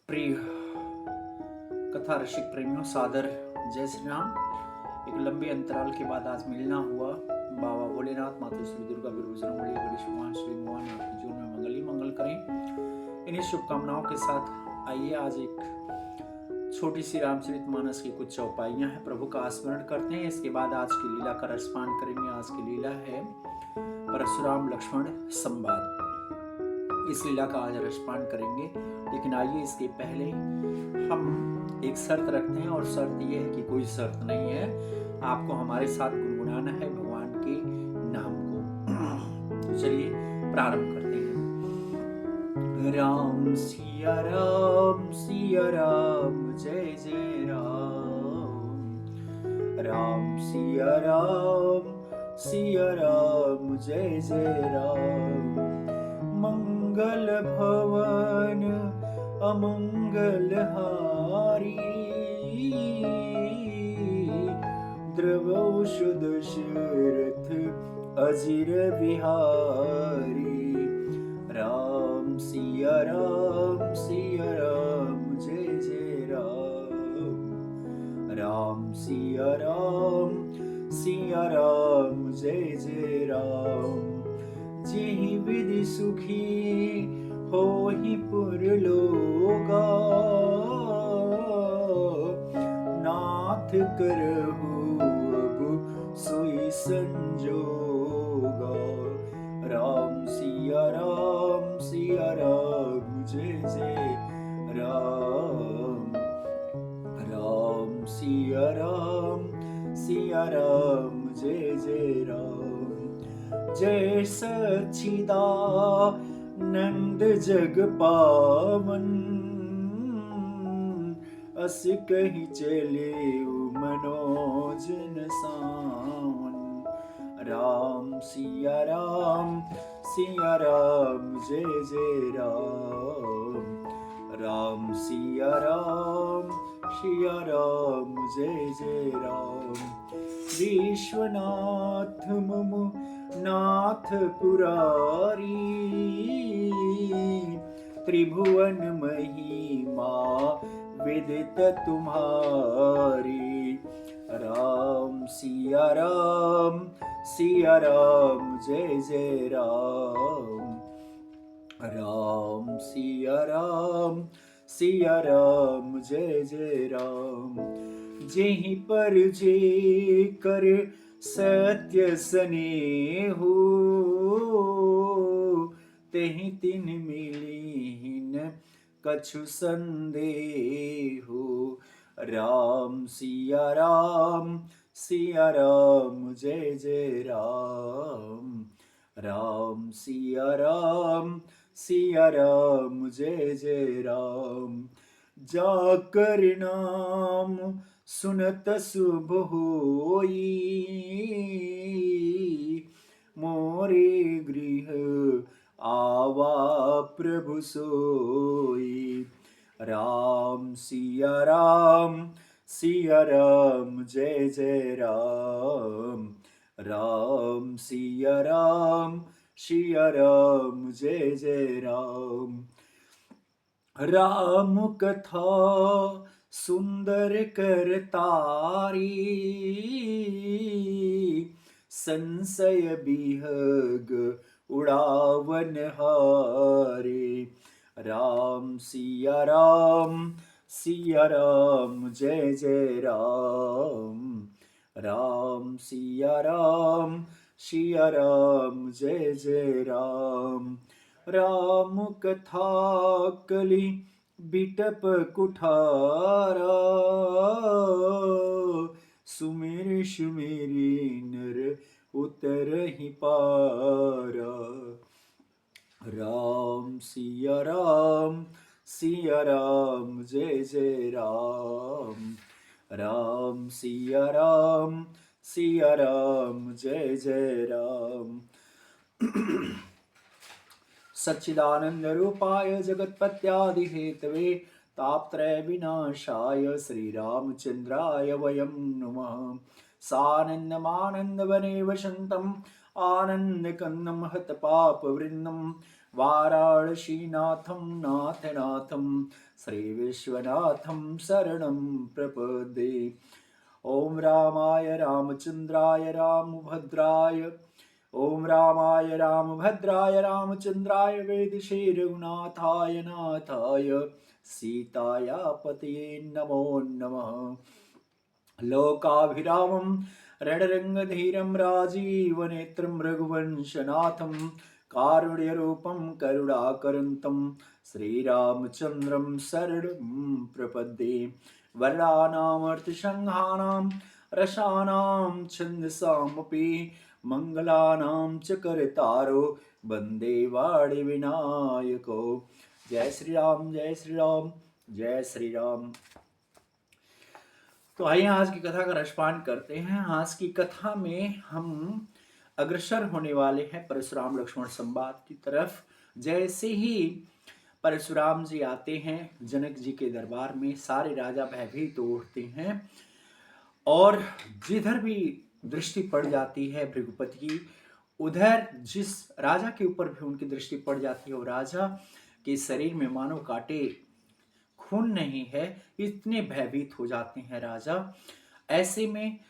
प्रिय कथा रसिक प्रेमियों, सादर जय श्री राम। एक लंबे अंतराल के बाद आज मिलना हुआ। बाबा भोलेनाथ, माता श्री दुर्गा, गुरु बजरंगबली, गणेश भगवान, श्री भगवान आपके जीवन में मंगल ही मंगल करें। इन्हीं शुभकामनाओं के साथ आइए आज एक छोटी सी रामचरितमानस की कुछ चौपाइयां हैं, प्रभु का स्मरण करते हैं। इसके बाद आज की लीला का रसपान करेंगे। आज की लीला है परशुराम लक्ष्मण संवाद। इस लीला का आज रसपान करेंगे, लेकिन आइए इसके पहले हम एक शर्त रखते हैं, और शर्त यह है कि कोई शर्त नहीं है, आपको हमारे साथ गुनगुनाना है भगवान के नाम को। तो चलिए प्रारंभ करते हैं। राम सिया राम, सिया राम, जय जय राम। राम सिया राम, सिया राम, जय जय राम। मंगल भवन अमंगल हारी, द्रवौषु दशरथ अजिर बिहारी। राम सिया राम, सिया राम, जय जय राम। राम सिया राम, सिया राम, जय जय राम। जेहि विधि सुखी होहि पुरलोगा, नाथ करहु अब सोई संजोगा। राम सिया राम, सिया राम, जय जय राम। राम सिया राम, सिया राम, जय जय राम। जय सच्चिदानंद जग पावन, अस कहि चले मनोजन सावन। राम सिया राम, सिया राम, जय जय राम। राम सिया राम, सिया राम, जय जय राम। विश्वनाथ मुमु नाथ पुरारी, त्रिभुवन महिमा विदित तुम्हारी। राम सिया राम, सिया राम, जय जय राम। राम सिया राम, सिया राम, जय जय राम। जेहि पर जे कर सत्य स्नेहु, तेहि तिन मिलिहिन कछु संदेहु। राम सिया राम, सिया राम, जय जय राम। राम सिया राम, सिया राम, जय जय राम। जाकर नाम सुनत शुभ होई, मोरे गृह आवा प्रभु सोई। राम सिया राम, सिया राम, जय जय राम। राम सिया राम, सिया राम, जय जय राम। राम कथा सुंदर करतारी, संशय बिहग उड़ावन हारे। राम सिया राम, सिया राम, जय जय राम। राम सिया राम, सिया राम, जय जय राम। राम कथा कलि बिटप कुठारा, सुमिर सुमिरि नर उतरहि पारा। राम सिया राम, सिया राम, जय जय राम। राम सिया राम, सिया राम, जय जय राम। सच्चिदानंद रूपाय जगत्पत्यादि हेतवे, तापत्रय विनाशाय श्रीरामचंद्राय वयं नुमः। सानन्दमानन्दवने वसन्तम्, आनन्दकन्दं हतपापवृन्दं, वाराणसीनाथं नाथनाथं श्रीविश्वनाथं शरणं प्रपद्ये। ॐ रामाय रामचन्द्राय रामभद्राय, ॐ रामाय रामभद्राय रामचन्द्राय वेदसे रघुनाथाय नाथाय सीताया पतये नमो नमः। लोकाभिरामं रणरङ्गधीरं राजीवनेत्रं रघुवंशनाथं कारुण्यरूपं करुणाकरन्तं श्रीरामचन्द्रं शरणं प्रपद्ये। वर्णानामर्थसंहानां रसानां छन्दसामपि मंगलानां च करतारो वन्दे वाणिविनायको। जय श्री राम, जय श्री राम, जय श्री राम। तो आइए आज की कथा का रसपान करते हैं। आज की कथा में हम अग्रसर होने वाले हैं परशुराम लक्ष्मण संवाद की तरफ। जैसे ही परशुराम जी आते हैं जनक जी के दरबार में, सारे राजा भयभीत उठते हैं और जिधर भी दृष्टि पड़ जाती है भृगुपति की, उधर जिस राजा के ऊपर भी उनकी दृष्टि पड़ जाती है वो राजा के शरीर में मानो कांटे, खून नहीं है, इतने भयभीत हो जाते हैं राजा। ऐसे में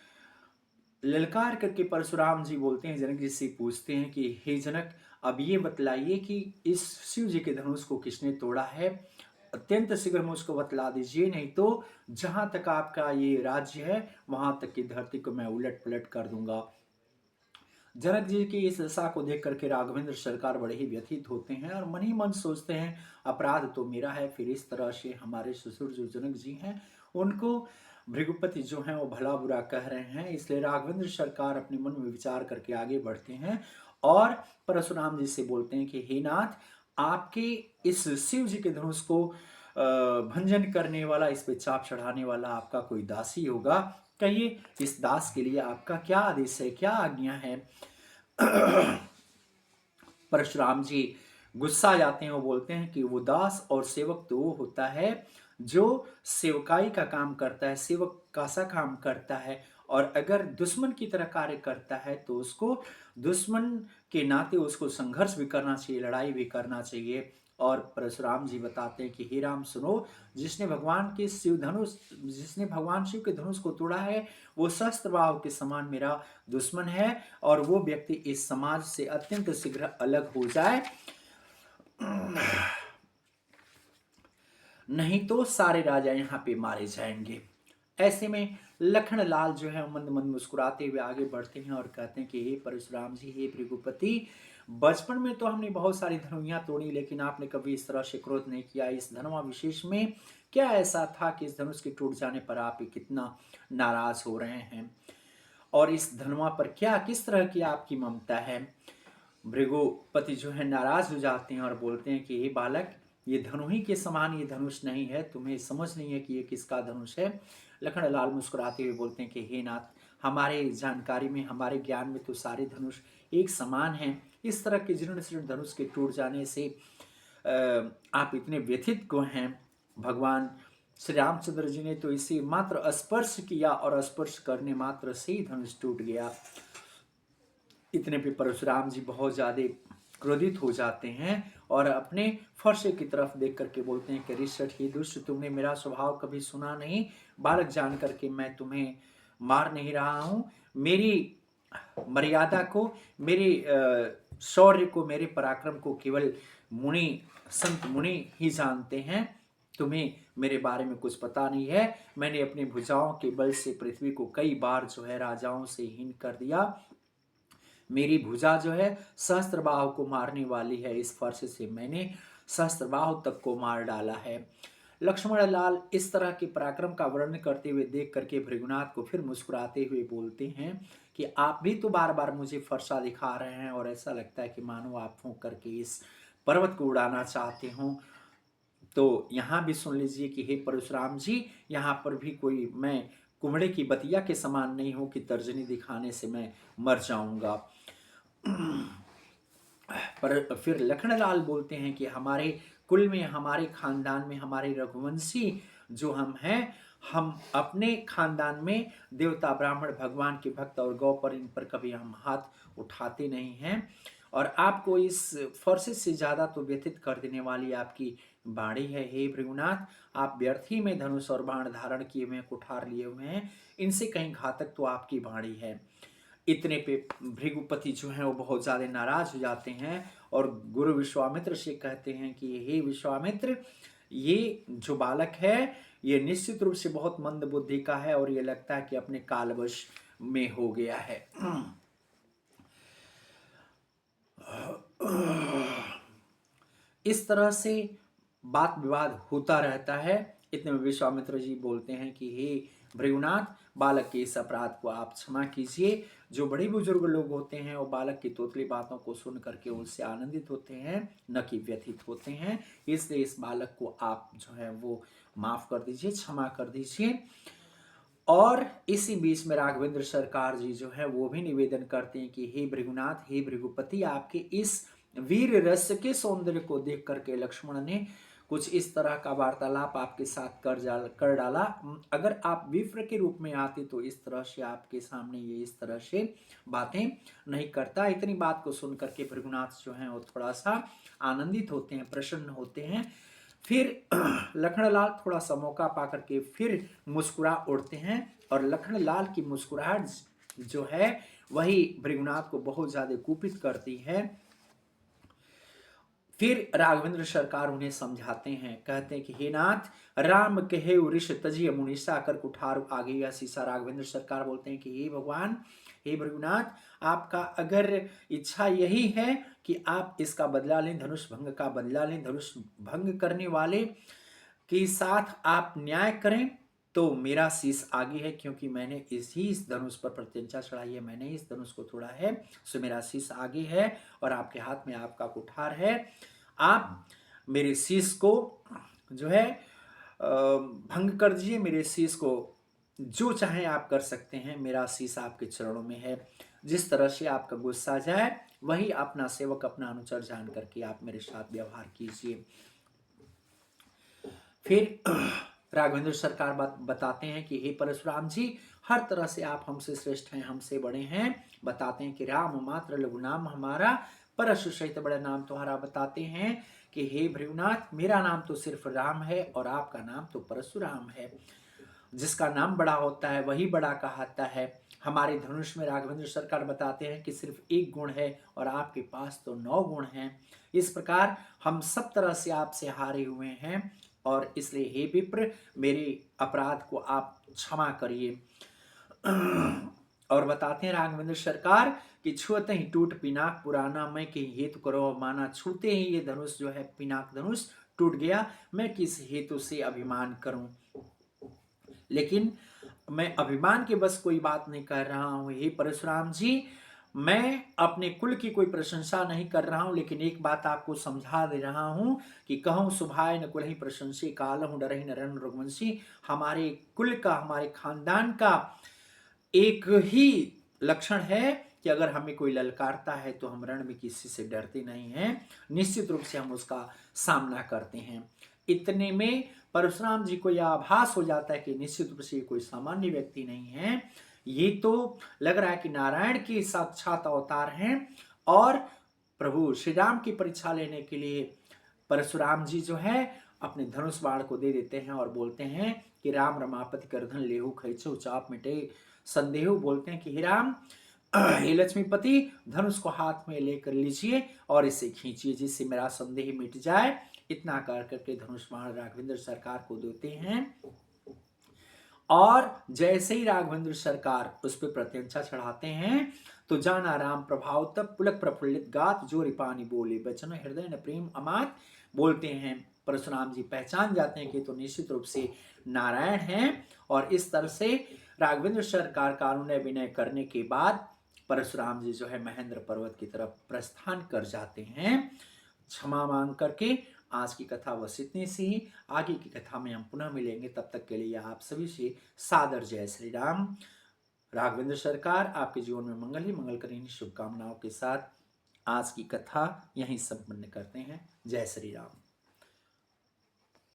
ललकार करके परशुराम जी बोलते हैं, जनक जी से पूछते हैं कि हे जनक, अब ये बतलाइए कि इस शिव जी के धनुष को किसने तोड़ा है। अत्यंत शीघ्र मुझको बतला दीजिए, नहीं तो जहां तक आपका ये राज्य है वहां तक की धरती को मैं उलट पलट कर दूंगा। जनक जी की इस दशा को देख करके राघवेंद्र सरकार बड़े ही व्यथित होते हैं और मन ही मन सोचते हैं अपराध तो मेरा है। फिर इस तरह से हमारे ससुर जो जनक जी हैं उनको भृगुपति जो हैं वो भला बुरा कह रहे हैं। इसलिए राघवेंद्र सरकार अपने मन में विचार करके आगे बढ़ते हैं और परशुराम जी से बोलते हैं कि हे नाथ, आपके इस शिव जी के धनुष को भंजन करने वाला, इस पे चाप चढ़ाने वाला आपका कोई दासी होगा। कहिए इस दास के लिए आपका क्या आदेश है, क्या आज्ञा है। परशुराम जी गुस्सा आ जाते हैं। वो बोलते हैं कि वो दास और सेवक तो वो होता है जो सेवकाई का काम करता है, सेवक का सा काम करता है, और अगर दुश्मन की तरह कार्य करता है तो उसको दुश्मन के नाते उसको संघर्ष भी करना चाहिए, लड़ाई भी करना चाहिए। और परशुराम जी बताते हैं कि हे राम सुनो, जिसने भगवान शिव के धनुष को तोड़ा है वो शस्त्र बाहु के समान मेरा दुश्मन है, और वो व्यक्ति इस समाज से अत्यंत शीघ्र अलग हो जाए, नहीं तो सारे राजा यहाँ पे मारे जाएंगे। ऐसे में लखन लाल जो है मंद मंद मुस्कुराते हुए आगे बढ़ते हैं और कहते हैं कि हे परशुराम जी, हे भृगुपति, बचपन में तो हमने बहुत सारी धनुइयां तोड़ी, लेकिन आपने कभी इस तरह से क्रोध नहीं किया। इस धनुआ विशेष में क्या ऐसा था कि इस धनुष के टूट जाने पर आप कितना नाराज हो रहे हैं, और इस धनुआ पर क्या किस तरह की आपकी ममता है। भृगुपति जो है नाराज हो जाते हैं और बोलते हैं कि हे बालक, ये धनु ही के समान ये धनुष नहीं है, तुम्हें समझ नहीं है कि ये किसका धनुष है। लखन लाल मुस्कुराते हुए बोलते हैं कि हे नाथ, हमारे जानकारी में, हमारे ज्ञान में तो सारे धनुष एक समान हैं। इस तरह के जीर्ण शीर्ण धनुष के टूट जाने से आप इतने व्यथित क्यों हैं। भगवान श्री रामचंद्र जी ने तो इसे मात्र स्पर्श किया और स्पर्श करने मात्र से ही धनुष टूट गया। इतने पे परशुराम जी बहुत ज्यादा क्रोधित हो जाते हैं और अपने फरसे की तरफ देख करके बोलते हैं कि रिश्वट ही दुष्ट, तुमने मेरा स्वभाव कभी सुना नहीं। बालक जान करके मैं तुम्हें मार नहीं रहा हूं। मेरी मर्यादा को, मेरे शौर्य को, मेरे पराक्रम को केवल संत मुनि ही जानते हैं। तुम्हें मेरे बारे में कुछ पता नहीं है। मैंने अपनी भुजाओं के बल से पृथ्वी को कई बार जो है राजाओं से हीन कर दिया। मेरी भुजा जो है सहस्त्रबाहु को मारने वाली है। इस फर्श से मैंने सहस्त्रबाहु तक को मार डाला है। लक्ष्मण लाल इस तरह के पराक्रम का वर्णन करते हुए देख करके भृगुनाथ को फिर मुस्कुराते हुए बोलते हैं कि आप भी तो बार बार मुझे फरसा दिखा रहे हैं और ऐसा लगता है कि मानो आप फूंक करके इस पर्वत को उड़ाना चाहते हो। तो यहाँ भी सुन लीजिए कि हे परशुराम जी, यहाँ पर भी कोई मैं कुमड़े की बतिया के समान नहीं हूं कि तर्जनी दिखाने से मैं मर जाऊंगा। पर फिर लखनलाल बोलते हैं कि हमारे कुल में, हमारे खानदान में, हमारे रघुवंशी जो हम हैं, हम अपने खानदान में देवता, ब्राह्मण, भगवान के भक्त और गौ पर, इन पर कभी हम हाथ उठाते नहीं हैं। और आपको इस फरसे से ज़्यादा तो व्यथित कर देने वाली आपकी बाणी है। हे भृगुनाथ, आप व्यर्थ ही में धनुष और बाण धारण किए हुए हैं, कुठार लिए हुए हैं, इनसे कहीं घातक तो आपकी बाणी है। इतने पे भृगुपति जो हैं वो बहुत ज़्यादा नाराज हो जाते हैं और गुरु विश्वामित्र से कहते हैं कि हे विश्वामित्र, ये जो बालक है ये निश्चित रूप से बहुत मंद बुद्धि का है और ये लगता है कि अपने कालवश में हो गया है। इस तरह से बात विवाद होता रहता है। इतने में विश्वामित्र जी बोलते हैं कि हे भृगुनाथ, बालक के इस अपराध को आप क्षमा कीजिए। जो बड़े बुजुर्ग लोग होते हैं वो बालक की तोतली बातों को सुन करके उनसे आनंदित होते हैं, न कि व्यथित होते हैं। इसलिए इस बालक को आप जो है वो माफ कर दीजिए, क्षमा कर दीजिए। और इसी बीच में राघवेंद्र सरकार जी जो है वो भी निवेदन करते हैं कि हे भृगुनाथ, हे भृगुपति, आपके इस वीर रस के सौंदर्य को देख करके लक्ष्मण ने कुछ इस तरह का वार्तालाप आपके साथ कर डाला। अगर आप विप्र के रूप में आते तो इस तरह से आपके सामने ये इस तरह से बातें नहीं करता। इतनी बात को सुन करके भृगुनाथ जो है वो थोड़ा सा आनंदित होते हैं, प्रसन्न होते हैं। फिर लखनलाल थोड़ा सा मौका पा करके फिर मुस्कुरा उड़ते हैं और लखनलाल की मुस्कुराहट जो है वही भृगुनाथ को बहुत ज्यादा कुपित करती है। फिर राघवेंद्र सरकार उन्हें समझाते हैं, कहते हैं कि हे नाथ, राम कहे ऋष तजिय मुनिसा कर कुठार आगे या सीसा। राघवेंद्र सरकार बोलते हैं कि हे भगवान, हे भृगुनाथ, आपका अगर इच्छा यही है कि आप इसका बदला लें, धनुष भंग का बदला लें, धनुष भंग करने वाले के साथ आप न्याय करें, तो मेरा शीश आगे है, क्योंकि मैंने इस धनुष पर प्रत्यंचा चढ़ाई है, मैंने इस धनुष को तोड़ा है, सो मेरा शीश आगे है और आपके हाथ में आपका कुठार है। आप मेरे शीश को जो है भंग कर दीजिए, मेरे शीश को जो चाहे आप कर सकते हैं, मेरा शीश आपके चरणों में है। जिस तरह से आपका गुस्सा जाए वही अपना सेवक, अपना अनुचर जान करके आप मेरे साथ व्यवहार कीजिए। फिर राघवेंद्र सरकार बताते हैं कि हे परशुराम जी, हर तरह से आप हमसे श्रेष्ठ हैं, हमसे बड़े हैं। बताते हैं कि राम मात्र लघु नाम हमारा, परशु सहित बड़ा नाम तुम्हारा। बताते हैं कि हे भृगुनाथ, मेरा नाम तो सिर्फ राम है और आपका नाम तो परशुराम है। जिसका नाम बड़ा होता है वही बड़ा कहाता है। हमारे धनुष में राघवेंद्र सरकार बताते हैं कि सिर्फ एक गुण है और आपके पास तो 9 गुण हैं। इस प्रकार हम सब तरह से आपसे हारे हुए हैं और इसलिए हे विप्र, मेरे अपराध को आप क्षमा करिए। और बताते हैं राघवेंद्र सरकार कि छुअते ही टूट पिनाक पुराना, मैं कि हेतु करो माना। छूते ही ये धनुष जो है पिनाक धनुष टूट गया, मैं किस हेतु से अभिमान करूं। लेकिन मैं अभिमान के बस कोई बात नहीं कर रहा हूं। हे परशुराम जी, मैं अपने कुल की कोई प्रशंसा नहीं कर रहा हूं, लेकिन एक बात आपको समझा दे रहा हूं कि कहूं सुभाय न कुल ही प्रशंसी, कालहु डरहि नरन रघुवंशी। हमारे कुल का, हमारे खानदान का एक ही लक्षण है कि अगर हमें कोई ललकारता है तो हम रण में किसी से डरते नहीं हैं, निश्चित रूप से हम उसका सामना करते हैं। इतने में परशुराम जी को यह आभास हो जाता है कि निश्चित रूप से कोई सामान्य व्यक्ति नहीं है, ये तो लग रहा है कि नारायण के साक्षात अवतार हैं। और प्रभु श्री राम की परीक्षा लेने के लिए परशुराम जी जो है अपने धनुष बाण को दे देते हैं और बोलते हैं कि राम रमापति करधन लेहु खैचो चाप मिटे संदेह। बोलते हैं कि हे राम, हे लक्ष्मीपति, धनुष को हाथ में लेकर लीजिए और इसे खींचिए जिससे मेरा संदेह मिट जाए। इतना कर करके धनुष बाण राघवेंद्र सरकार को देते हैं और जैसे ही राघवेंद्र सरकार उस पर प्रत्यंचा चढ़ाते हैं तो जाना राम प्रभाव तब पुलक प्रफुल्लित गात, जो रिपानी बोले बचन हृदय न प्रेम अमात। बोलते हैं परशुराम जी पहचान जाते हैं कि तो निश्चित रूप से नारायण हैं। और इस तरह से राघवेंद्र सरकार का अनुनय विनय करने के बाद परशुराम जी जो है महेंद्र पर्वत की तरफ प्रस्थान कर जाते हैं, क्षमा मांग करके। आज की कथा बस इतनी सी ही। आगे की कथा में हम पुनः मिलेंगे, तब तक के लिए आप सभी से सादर जय श्री राम। राघवेंद्र सरकार आपके जीवन में मंगल ही मंगल करें, शुभकामनाओं के साथ आज की कथा यहीं संपन्न करते हैं। जय श्री राम।